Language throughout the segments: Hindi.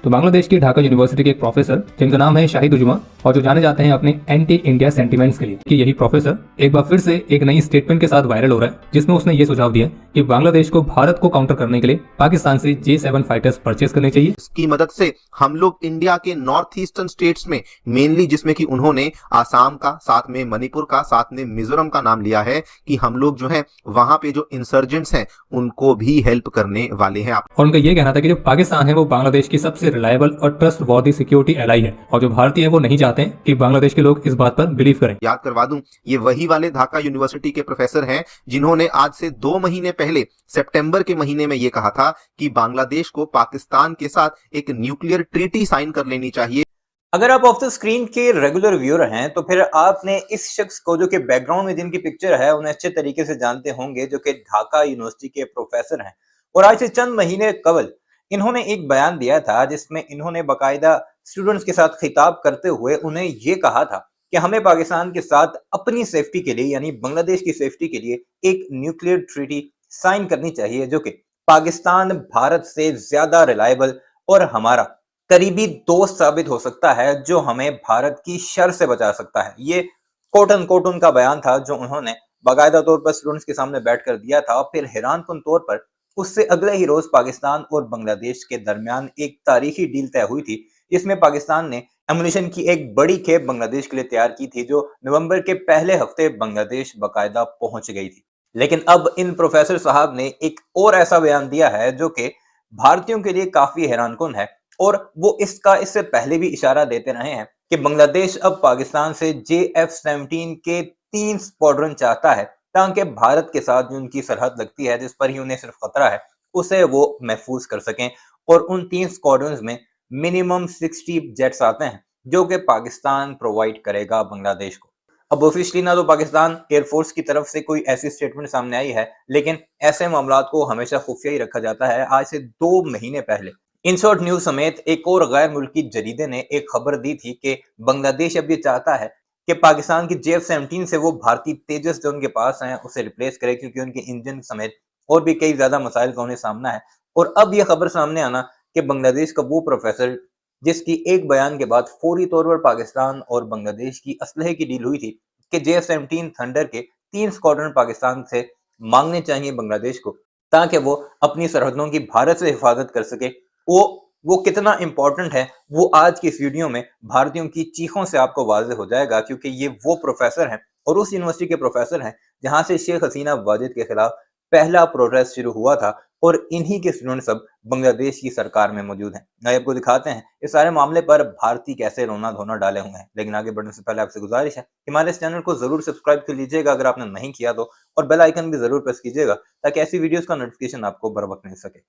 तो बांग्लादेश की ढाका यूनिवर्सिटी के एक प्रोफेसर जिनका नाम है शाहिद उजमा और जो जाने जाते हैं अपने एंटी इंडिया सेंटीमेंट्स के लिए, कि यही प्रोफेसर एक बार फिर से एक नई स्टेटमेंट के साथ वायरल हो रहा है, जिसमें उसने ये सुझाव दिया कि बांग्लादेश को भारत को काउंटर करने के लिए पाकिस्तान से J7 फाइटर्स परचेज करने चाहिए। इसकी मदद से हम लोग इंडिया के नॉर्थ ईस्टर्न स्टेट्स में मेनली, जिसमें कि उन्होंने आसाम का, साथ में मणिपुर का, साथ में मिजोरम का नाम लिया है, कि हम लोग जो है वहां पे जो इंसर्जेंट्स हैं उनको भी हेल्प करने वाले हैं। और उनका ये कहना था कि जो पाकिस्तान है वो बांग्लादेश की सबसे रिलायबल और ट्रस्टवर्दी सिक्योरिटी एलाई है और जो भारतीय है वो नहीं चाहते हैं कि बांग्लादेश के लोग इस बात पर बिलीव करें। याद करवा दूं, ये वही वाले ढाका यूनिवर्सिटी के प्रोफेसर हैं जिन्होंने आज से 2 महीने पहले सितंबर के महीने में ये कहा था कि बांग्लादेश को पाकिस्तान के साथ एक न्यूक्लियर ट्रीटी साइन कर लेनी चाहिए। अगर आप ऑफ द स्क्रीन के रेगुलर व्यूअर हैं तो फिर आपने इस शख्स को, जो कि बैकग्राउंड में जिनकी पिक्चर है, उन्हें अच्छे तरीके से जानते होंगे, जो कि ढाका यूनिवर्सिटी के प्रोफेसर हैं। और आज से चंद महीने कबल इन्होंने एक बयान दिया था जिसमें इन्होंने बाकायदा स्टूडेंट्स के साथ खिताब करते हुए उन्हें ये कहा था कि हमें पाकिस्तान के साथ अपनी सेफ्टी के लिए, यानी बांग्लादेश की सेफ्टी के लिए, एक न्यूक्लियर ट्रीटी साइन करनी चाहिए जो कि पाकिस्तान भारत से ज्यादा रिलायबल और हमारा करीबी दोस्त साबित हो सकता है, जो हमें भारत की शर से बचा सकता है। ये कोट एंड कोट उनका बयान था जो उन्होंने बाकायदा तौर पर स्टूडेंट्स के सामने बैठकर दिया था। और फिर हैरानकुन तौर पर उससे अगले ही रोज पाकिस्तान और बांग्लादेश के दरमियान एक तारीखी डील तय हुई थी, जिसमें पाकिस्तान ने एमुनिशन की एक बड़ी खेप बांग्लादेश के लिए तैयार की थी, जो नवंबर के पहले हफ्ते बांग्लादेश बाकायदा पहुंच गई थी। लेकिन अब इन प्रोफेसर साहब ने एक और ऐसा बयान दिया है जो कि भारतीयों के लिए काफी हैरानकुन है, और वो इससे पहले भी इशारा देते रहे हैं कि बांग्लादेश अब पाकिस्तान से JF-17 के 3 स्क्वाड्रन चाहता है, ताकि भारत के साथ जो उनकी सरहद लगती है, जिस पर ही उन्हें सिर्फ खतरा है, उसे वो महफूज कर सकें। और उन 3 स्क्वाड्रंस में मिनिमम 60 जेट्स आते हैं, जो कि पाकिस्तान प्रोवाइड करेगा बांग्लादेश को। अब ऑफिशियली ना तो पाकिस्तान एयरफोर्स की तरफ से कोई ऐसी स्टेटमेंट सामने आई है, लेकिन ऐसे मामलात को हमेशा खुफिया ही रखा जाता है। आज से 2 महीने पहले इंशॉर्ट न्यूज समेत एक और गैर मुल्की जरीदे ने एक खबर दी थी कि बांग्लादेश अब ये चाहता है कि पाकिस्तान की JF-17 से वो भारतीय तेजस जो उनके पास हैं उसे रिप्लेस करे, क्योंकि उनके इंजन समेत और भी कई ज्यादा मसाइल का उन्हें सामना है। और अब ये खबर सामने आना कि बांग्लादेश का वो प्रोफेसर जिसकी एक बयान के बाद फौरी तौर पर पाकिस्तान और बांग्लादेश की असलहे की डील हुई थी कि JF-17 थंडर के 3 स्क्वाड्रन पाकिस्तान से मांगने चाहिए बांग्लादेश को, ताकि वो अपनी सरहदों की भारत से हिफाजत कर सके। वो कितना इंपॉर्टेंट है वो आज की इस वीडियो में भारतीयों की चीखों से आपको वाज़ेह हो जाएगा, क्योंकि ये वो प्रोफेसर हैं और उस यूनिवर्सिटी के प्रोफेसर हैं जहां से शेख हसीना वाजिद के खिलाफ पहला प्रोटेस्ट शुरू हुआ था, और इन्हीं के स्टूडेंट्स अब बांग्लादेश की सरकार में मौजूद हैं। आइए आपको दिखाते हैं इस सारे मामले पर भारतीय कैसे रोना धोना डाले हुए हैं। लेकिन आगे बढ़ने से पहले आपसे गुजारिश है कि हमारे इस चैनल को जरूर सब्सक्राइब कर लीजिएगा अगर आपने नहीं किया तो, और बेल आइकन भी जरूर प्रेस कीजिएगा ताकि ऐसी वीडियोस का नोटिफिकेशन आपको बर वक्त मिल सके।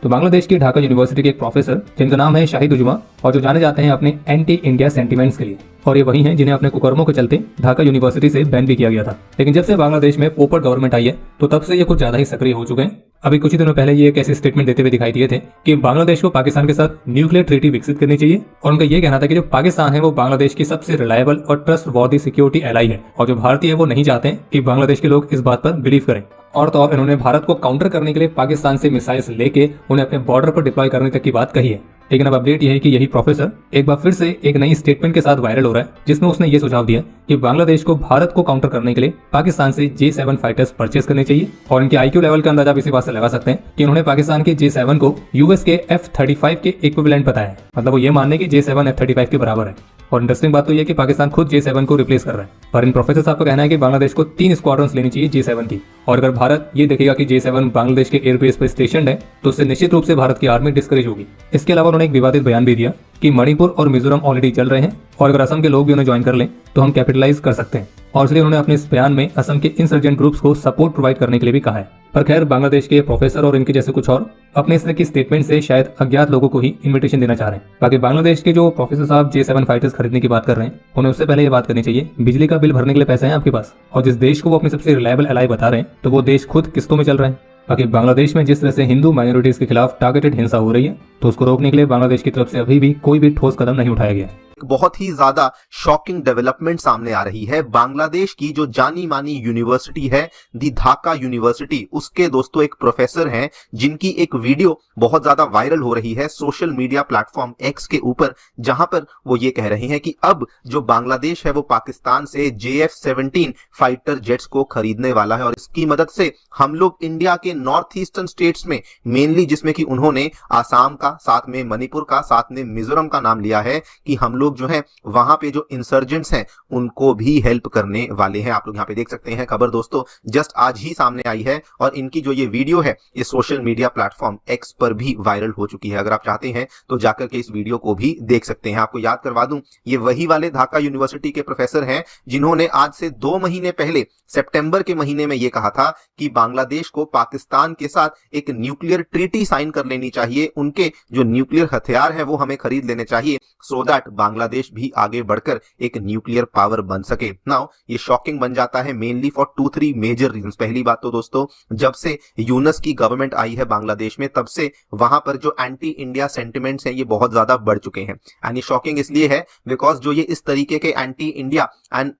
तो बांग्लादेश की ढाका यूनिवर्सिटी के एक प्रोफेसर जिनका नाम है शाहिद उजमा और जो जाने जाते हैं अपने एंटी इंडिया सेंटीमेंट्स के लिए, और ये वही हैं जिन्हें अपने कुकर्मों के चलते ढाका यूनिवर्सिटी से बैन भी किया गया था। लेकिन जब से बांग्लादेश में पोपट गवर्नमेंट आई है तो तब से ये कुछ ज्यादा ही सक्रिय हो चुके हैं। अभी कुछ ही दिनों पहले ये एक ऐसी स्टेटमेंट देते हुए दिखाई दिए थे कि बांग्लादेश को पाकिस्तान के साथ न्यूक्लियर ट्रीटी विकसित करनी चाहिए, और उनका ये कहना था कि जो पाकिस्तान है वो बांग्लादेश की सबसे रिलायबल और ट्रस्टवर्दी सिक्योरिटी एलाई है और जो भारतीय है वो नहीं चाहते हैं कि बांग्लादेश के लोग इस बात पर बिलीव करें। और तो और इन्होंने भारत को काउंटर करने के लिए पाकिस्तान से मिसाइल्स लेके उन्हें अपने बॉर्डर पर डिप्लॉय करने तक की बात कही है। लेकिन अब अपडेट यह है कि यही प्रोफेसर एक बार फिर से एक नई स्टेटमेंट के साथ वायरल हो रहा है, जिसमें उसने ये सुझाव दिया कि बांग्लादेश को भारत को काउंटर करने के लिए पाकिस्तान से J7 फाइटर्स परचेज करने चाहिए। और इनके IQ लेवल का अंदाजा आप इसी बात से लगा सकते हैं कि उन्होंने पाकिस्तान के J7 को US के F-35 के इक्विवेलेंट बताया है। मतलब वो ये मानने की J7 F-35 के बराबर है। और इंटरेस्टिंग बात तो ये कि पाकिस्तान खुद J7 को रिप्लेस कर रहा है। पर इन प्रोफेसर साहब का कहना है कि बांग्लादेश को 3 स्क्वाड्रंस लेनी चाहिए J7 की, और अगर भारत ये देखेगा कि J7 बांग्लादेश के एयरबेस पर स्टेशन है तो उससे निश्चित रूप से भारत की आर्मी डिस्करेज होगी। इसके अलावा उन्होंने एक विवादित बयान भी दिया कि मणिपुर और मिजोरम ऑलरेडी चल रहे हैं, और अगर असम के लोग भी उन्हें ज्वाइन कर लें तो हम कैपिटलाइज कर सकते हैं। और इसलिए उन्होंने अपने इस बयान में असम के इंसर्जेंट ग्रुप्स को सपोर्ट प्रोवाइड करने के लिए भी कहा है। पर खैर, बांग्लादेश के प्रोफेसर और इनके जैसे कुछ और अपने इस तरह की स्टेटमेंट से शायद अज्ञात लोगों को ही इन्विटेशन देना चाह रहे हैं। बाकी बांग्लादेश के जो प्रोफेसर साहब J7 फाइटर्स खरीदने की बात कर रहे हैं, उन्हें उससे पहले ये बात करनी चाहिए बिजली का बिल भरने के लिए पैसे हैं आपके पास, और जिस देश को वो अपनी सबसे रिलायबल एलाई बता रहे हैं तो वो देश खुद किस्तों में चल रहे हैं। बाकी बांग्लादेश में जिस तरह से हिंदू माइनॉरिटीज के खिलाफ टारगेटेड हिंसा हो रही है, तो उसको रोकने के लिए बांग्लादेश की तरफ से अभी भी कोई भी ठोस कदम नहीं उठाया गया। बहुत ही ज्यादा शॉकिंग डेवलपमेंट सामने आ रही है। बांग्लादेश की जो जानी मानी यूनिवर्सिटी है, दी ढाका यूनिवर्सिटी, उसके दोस्तों एक प्रोफेसर हैं जिनकी एक वीडियो बहुत ज्यादा वायरल हो रही है सोशल मीडिया प्लेटफॉर्म एक्स के ऊपर, जहां पर वो ये कह रहे हैं कि अब जो बांग्लादेश है वो पाकिस्तान से JF-17 फाइटर जेट्स को खरीदने वाला है और इसकी मदद से हम लोग इंडिया के नॉर्थ ईस्टर्न स्टेट्स में मेनली, जिसमें कि उन्होंने आसाम का, साथ में मणिपुर का, साथ में मिजोरम का नाम लिया है, कि हम लोग जो है वहां पे जो इंसर्जेंट्स हैं उनको भी हेल्प करने वाले हैं। आप लोग यहाँ पे देख सकते हैं खबर दोस्तों, जस्ट आज ही सामने आई है और इनकी जो ये वीडियो है ये सोशल मीडिया प्लेटफॉर्म एक्स पर भी वायरल हो चुकी है। अगर आप चाहते हैं तो जाकर के इस वीडियो को भी देख सकते हैं। आपको याद करवा दूं, ये वही वाले ढाका यूनिवर्सिटी के प्रोफेसर हैं जिन्होंने आज से 2 महीने पहले सितंबर के महीने में ये कहा था कि बांग्लादेश को पाकिस्तान के साथ एक न्यूक्लियर ट्रीटी साइन कर लेनी चाहिए, उनके जो न्यूक्लियर हथियार है वो हमें खरीद लेने चाहिए, सो दैट बांग्लादेश भी आगे बढ़कर एक न्यूक्लियर पावर बन सके। नाउ ये शॉकिंग बन जाता है मेनली फॉर 2-3 मेजर रीजंस। पहली बात तो दोस्तों, जब से यूनस की गवर्नमेंट आई है बांग्लादेश में, तब से वहां पर जो एंटी इंडिया सेंटिमेंट्स हैं ये बहुत ज्यादा बढ़ चुके हैं। एंड ये शॉकिंग इसलिए है बिकॉज जो ये इस तरीके के anti India and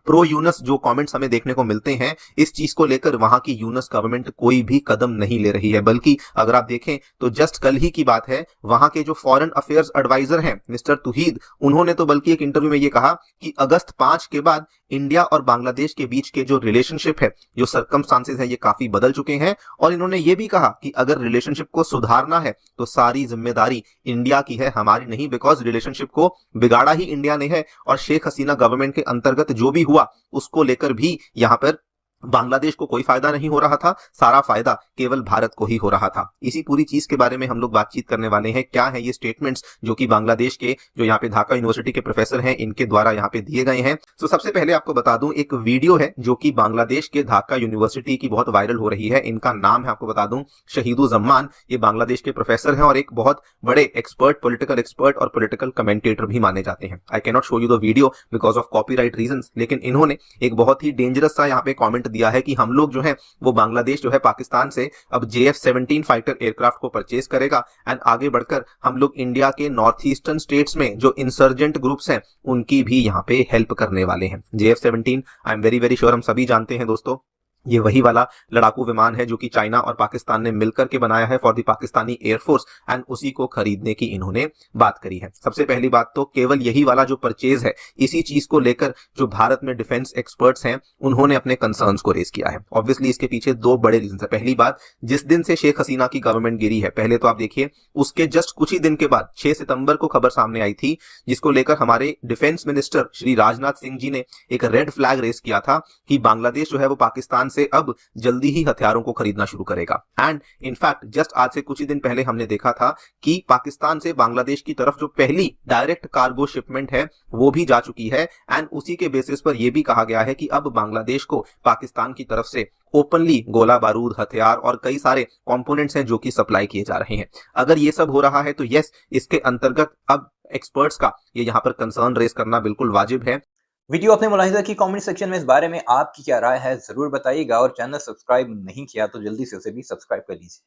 pro Yunus जो कमेंट्स हमें देखने को मिलते हैं, इस चीज को लेकर वहां की यूनस गवर्नमेंट कोई भी कदम नहीं ले रही है। बल्कि अगर आप देखें तो जस्ट कल ही की बात है, वहां के जो फॉरेन अफेयर्स एडवाइजर हैं मिस्टर तुहीद, उन्होंने तो बल्कि एक इंटरव्यू में ये कहा कि अगस्त 5 के बाद इंडिया और बांग्लादेश के बीच के जो रिलेशनशिप है, जो सर्कमस्टांसेस है, ये काफी बदल चुके हैं। और इन्होंने ये भी कहा कि अगर रिलेशनशिप को सुधारना है तो सारी जिम्मेदारी इंडिया की है, हमारी नहीं, बिकॉज रिलेशनशिप को बिगाड़ा ही इंडिया ने है और शेख हसीना गवर्नमेंट के अंतर्गत जो भी हुआ उसको लेकर भी यहां पर बांग्लादेश को कोई फायदा नहीं हो रहा था, सारा फायदा केवल भारत को ही हो रहा था। इसी पूरी चीज के बारे में हम लोग बातचीत करने वाले हैं। क्या है ये स्टेटमेंट्स जो कि बांग्लादेश के जो यहाँ पे ढाका यूनिवर्सिटी के प्रोफेसर हैं इनके द्वारा यहाँ पे दिए गए हैं। तो सबसे पहले आपको बता दूं, एक वीडियो है जो कि बांग्लादेश के ढाका यूनिवर्सिटी की बहुत वायरल हो रही है। इनका नाम है, आपको बता दूं, शहीदुज़्ज़मान। ये बांग्लादेश के प्रोफेसर हैं और एक बहुत बड़े एक्सपर्ट, पॉलिटिकल एक्सपर्ट और पॉलिटिकल कमेंटेटर भी माने जाते हैं। I can not show you the video because of copyright reasons, लेकिन इन्होंने एक बहुत ही डेंजरस सा यहाँ पे कॉमेंट दिया है कि हम लोग जो है वो बांग्लादेश जो है पाकिस्तान से अब JF-17 फाइटर एयरक्राफ्ट को परचेज करेगा एंड आगे बढ़कर हम लोग इंडिया के नॉर्थ ईस्टर्न स्टेट्स में जो इंसर्जेंट ग्रुप्स हैं उनकी भी यहाँ पे हेल्प करने वाले हैं। JF-17 I am very sure हम सभी जानते हैं दोस्तों, ये वही वाला लड़ाकू विमान है जो कि चाइना और पाकिस्तान ने मिलकर के बनाया है for the Pakistani air force, and उसी को खरीदने की इन्होंने बात करी है। सबसे पहली बात तो केवल यही वाला जो परचेज है, इसी चीज को लेकर जो भारत में डिफेंस एक्सपर्ट्स हैं उन्होंने अपने कंसर्न्स को रेज किया है। ऑब्वियसली इसके पीछे 2 बड़े रीजन है। पहली बात, जिस दिन से शेख हसीना की गवर्नमेंट गिरी है, पहले तो आप देखिए उसके जस्ट कुछ ही दिन के बाद 6 सितंबर को खबर सामने आई थी, जिसको लेकर हमारे डिफेंस मिनिस्टर श्री राजनाथ सिंह जी ने एक रेड फ्लैग रेज किया था कि बांग्लादेश जो है वो पाकिस्तान से अब जल्दी ही हथियारों को खरीदना शुरू करेगा। एंड इनफैक्ट जस्ट आज से कुछ ही दिन पहले हमने देखा था कि पाकिस्तान से बांग्लादेश की तरफ जो पहली डायरेक्ट कार्गो शिपमेंट है वो भी जा चुकी है। एंड उसी के बेसिस पर यह भी कहा गया है कि अब बांग्लादेश को पाकिस्तान की तरफ से ओपनली गोला बारूद, हथियार और कई सारे कंपोनेंट्स हैं जो कि सप्लाई किए जा रहे हैं। अगर ये सब हो रहा है तो यस, इसके अंतर्गत अब एक्सपर्ट्स का ये यहाँ पर कंसर्न रेज करना बिल्कुल वाजिब है। वीडियो आपने मुलाहिजा की, कमेंट सेक्शन में इस बारे में आपकी क्या राय है जरूर बताइएगा और चैनल सब्सक्राइब नहीं किया तो जल्दी से उसे भी सब्सक्राइब कर लीजिए।